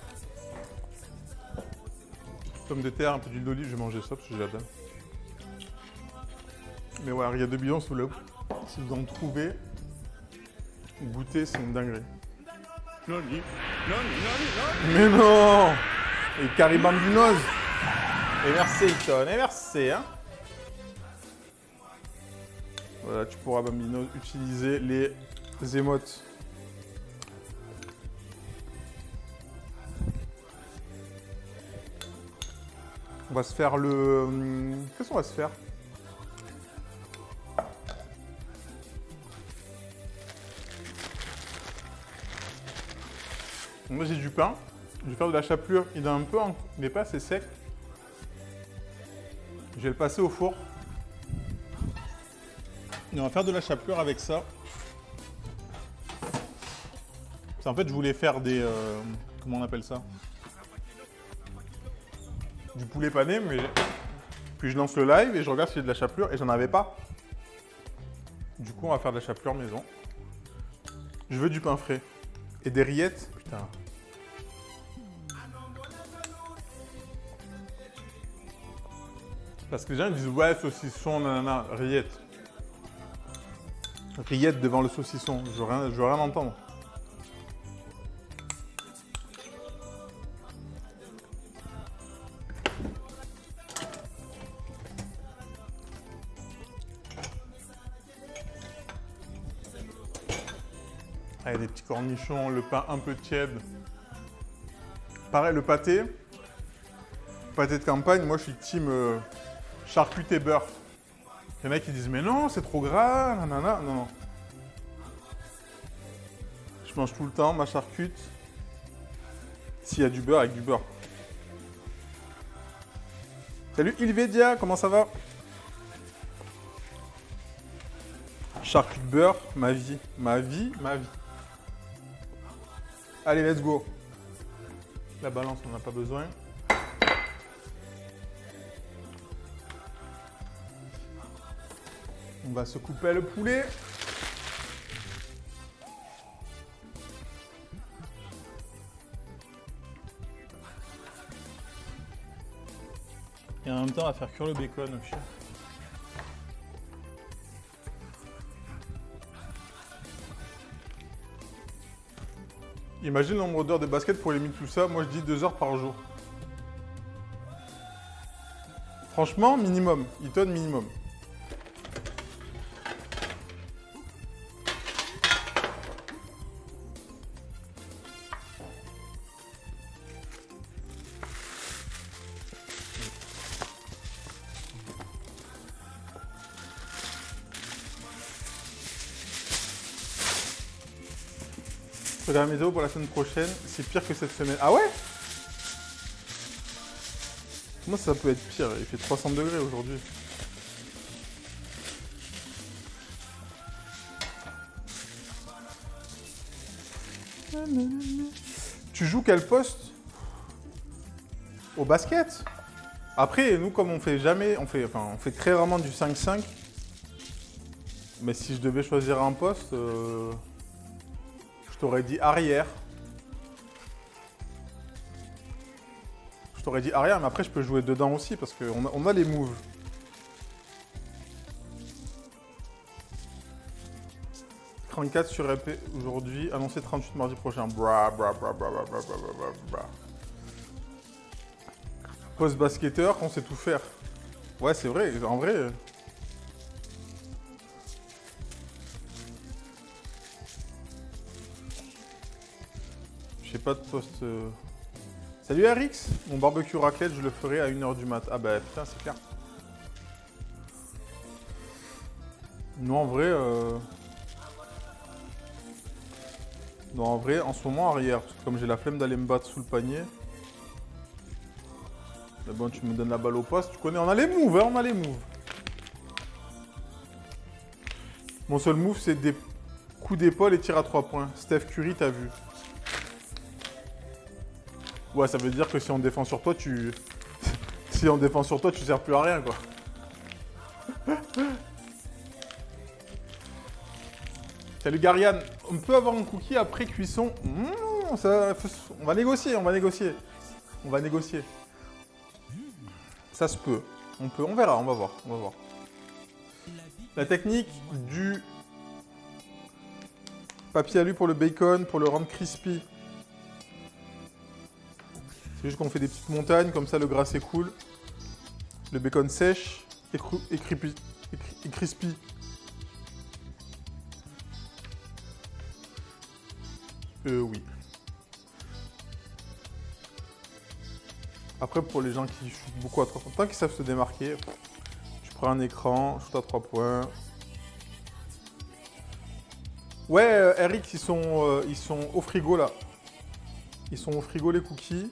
Pommes de terre, un peu d'huile d'olive, je vais manger ça parce que j'ai la dalle. Mais voilà, il y a 2 bidons sous l'eau. Si vous en trouvez, goûtez, c'est une dinguerie. Mais non! Et Caribambinos! Et merci, Hilton, et merci, hein! Voilà, tu pourras, Bambinos, utiliser les émotes. On va se faire le... Qu'est-ce qu'on va se faire? Moi j'ai du pain, je vais faire de la chapelure, il n'est pas assez sec. Je vais le passer au four. Et on va faire de la chapelure avec ça. En fait je voulais faire des... comment on appelle ça? Du poulet pané, mais... Puis je lance le live et je regarde si j'ai de la chapelure et j'en avais pas. Du coup on va faire de la chapelure maison. Je veux du pain frais. Et des rillettes, putain. Parce que les gens ils disent ouais saucisson, nanana, rillettes. Rillettes devant le saucisson, je veux rien entendre. Allez, des petits cornichons, le pain un peu tiède. Pareil, le pâté. Pâté de campagne, moi je suis team charcuterie et beurre. Il y en a qui disent mais non, c'est trop gras, nanana. Non, non. Je mange tout le temps ma charcute. S'il y a du beurre, avec du beurre. Salut Ilvedia, comment ça va? Charcut beurre, ma vie, ma vie, ma vie. Allez, let's go. La balance, on n'en a pas besoin. On va se couper le poulet. Et en même temps, on va faire cuire le bacon aussi. Imagine le nombre d'heures de basket pour éliminer tout ça. Moi, je dis 2 heures par jour. Franchement, minimum. Eaton, minimum. Regarde mes vidéos pour la semaine prochaine, c'est pire que cette semaine. Ah ouais? Comment ça peut être pire? Il fait 300 degrés aujourd'hui. Tu joues quel poste? Au basket? Après, nous, comme on fait jamais, on fait très rarement du 5-5. Mais si je devais choisir un poste, je t'aurais dit arrière. Je t'aurais dit arrière, mais après je peux jouer dedans aussi parce qu'on a les moves. « 34 sur épée aujourd'hui, annoncé 38 mardi prochain. Bra, bra, bra, bra, bra, bra, bra, bra, bra. Post basketteur, on sait tout faire. Ouais, c'est vrai, en vrai. J'ai pas de poste. Salut RX, mon barbecue raclette, je le ferai à 1h du mat. Ah bah putain, c'est clair. Non, en vrai. Non, en vrai, en ce moment, arrière. Parce que comme j'ai la flemme d'aller me battre sous le panier. Mais bon, tu me donnes la balle au poste, tu connais, on a les moves, hein, on a les moves. Mon seul move, c'est des coups d'épaule et tir à 3 points. Steph Curry, t'as vu. Ouais, ça veut dire que si on défend sur toi, tu... si on défend sur toi, tu sers plus à rien, quoi. Salut Gariane. On peut avoir un cookie après cuisson. On va négocier, on va négocier. On va négocier. Ça se peut. On verra, on va voir, on va voir. La technique du papier alu pour le bacon, pour le rendre crispy. C'est juste qu'on fait des petites montagnes, comme ça le gras s'écoule. Le bacon sèche et crispy. Oui. Après, pour les gens qui shootent beaucoup à 3 points, tant qu'ils savent se démarquer, tu prends un écran, shoot à 3 points. Ouais, Eric, ils sont au frigo là. Ils sont au frigo les cookies.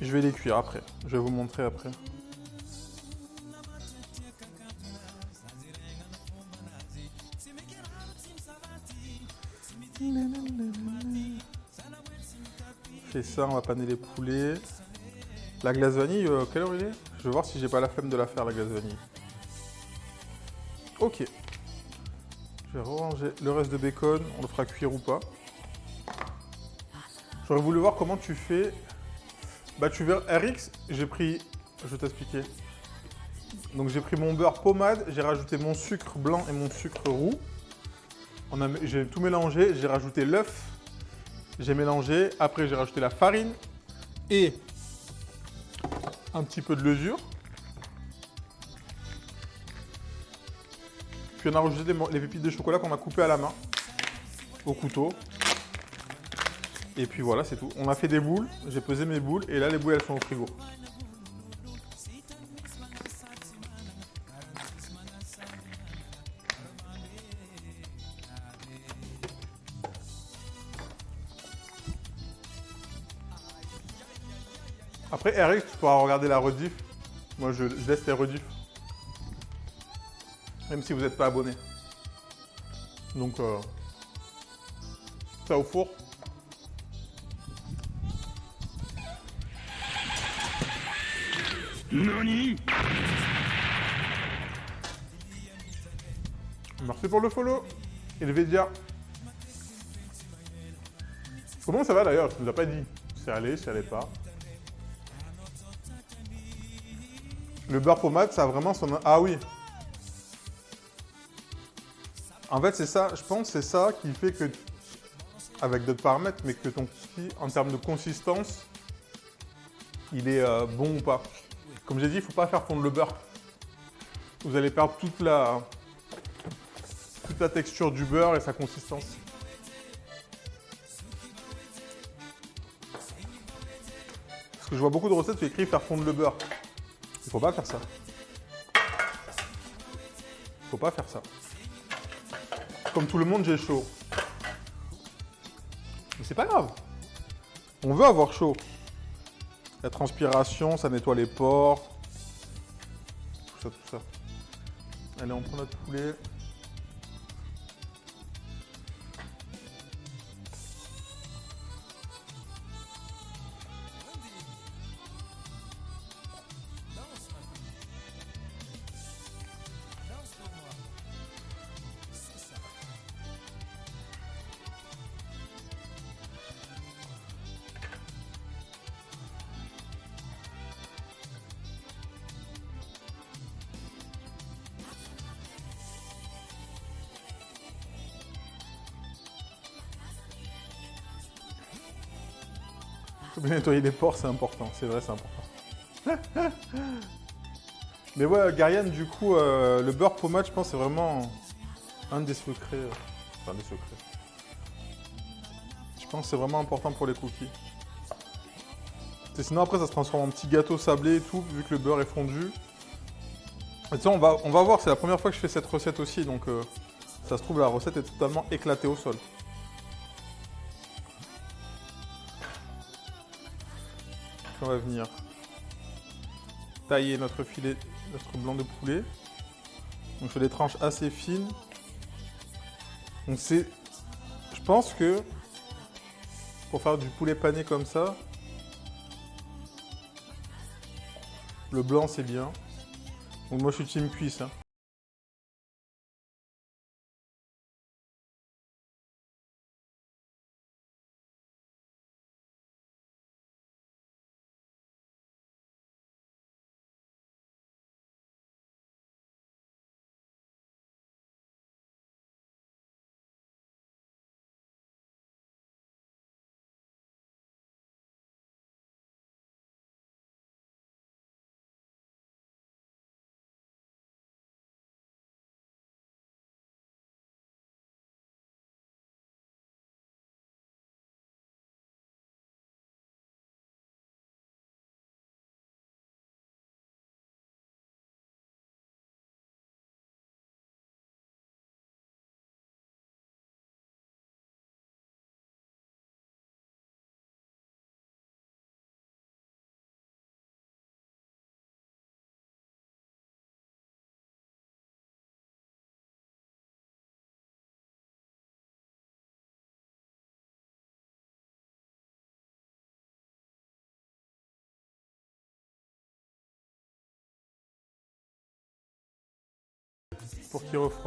Je vais les cuire après. Je vais vous montrer après. Fais ça, on va paner les poulets. La glace vanille, quelle heure il est? Je vais voir si j'ai pas la flemme de la faire, la glace vanille. Ok. Je vais ranger le reste de bacon, on le fera cuire ou pas. J'aurais voulu voir comment tu fais. Bah tu verras, RX, j'ai pris... Je vais t'expliquer. Donc j'ai pris mon beurre pommade, j'ai rajouté mon sucre blanc et mon sucre roux. J'ai tout mélangé, j'ai rajouté l'œuf. J'ai mélangé, après j'ai rajouté la farine et un petit peu de levure. Puis on a rajouté les pépites de chocolat qu'on a coupées à la main, au couteau. Et puis voilà, c'est tout. On a fait des boules, j'ai pesé mes boules et là les boules elles sont au frigo. Après RX, tu pourras regarder la rediff. Moi je laisse les rediffs. Même si vous n'êtes pas abonné. Donc ça au four. Nani? Merci pour le follow. Et le Védia. Comment ça va d'ailleurs? Je ne vous ai pas dit. C'est allé, c'est allé pas. Le beurre pommade, ça a vraiment son... Ah oui. En fait, c'est ça, je pense, c'est ça qui fait que, avec d'autres paramètres, mais que ton cookie, en termes de consistance, il est bon ou pas. Comme j'ai dit, il ne faut pas faire fondre le beurre. Vous allez perdre toute la texture du beurre et sa consistance. Parce que je vois beaucoup de recettes où il est écrit faire fondre le beurre. Il ne faut pas faire ça. Il ne faut pas faire ça. Comme tout le monde, j'ai chaud. Mais c'est pas grave. On veut avoir chaud. La transpiration, ça nettoie les pores. Tout ça. Allez, on prend notre poulet. Faut bien nettoyer les pores, c'est important. C'est vrai, c'est important. Mais ouais, Gariane, du coup, le beurre pommade, je pense, c'est vraiment un des secrets. Enfin, des secrets. Je pense que c'est vraiment important pour les cookies. Sinon, après, ça se transforme en petit gâteau sablé et tout, vu que le beurre est fondu. Et tu sais, on va voir, c'est la première fois que je fais cette recette aussi, donc ça se trouve, la recette est totalement éclatée au sol. On va venir tailler notre filet, notre blanc de poulet. Donc je fais des tranches assez fines. Donc je pense que pour faire du poulet pané comme ça, le blanc c'est bien. Donc moi je suis team cuisse. Hein. Pour qu'il refroidisse.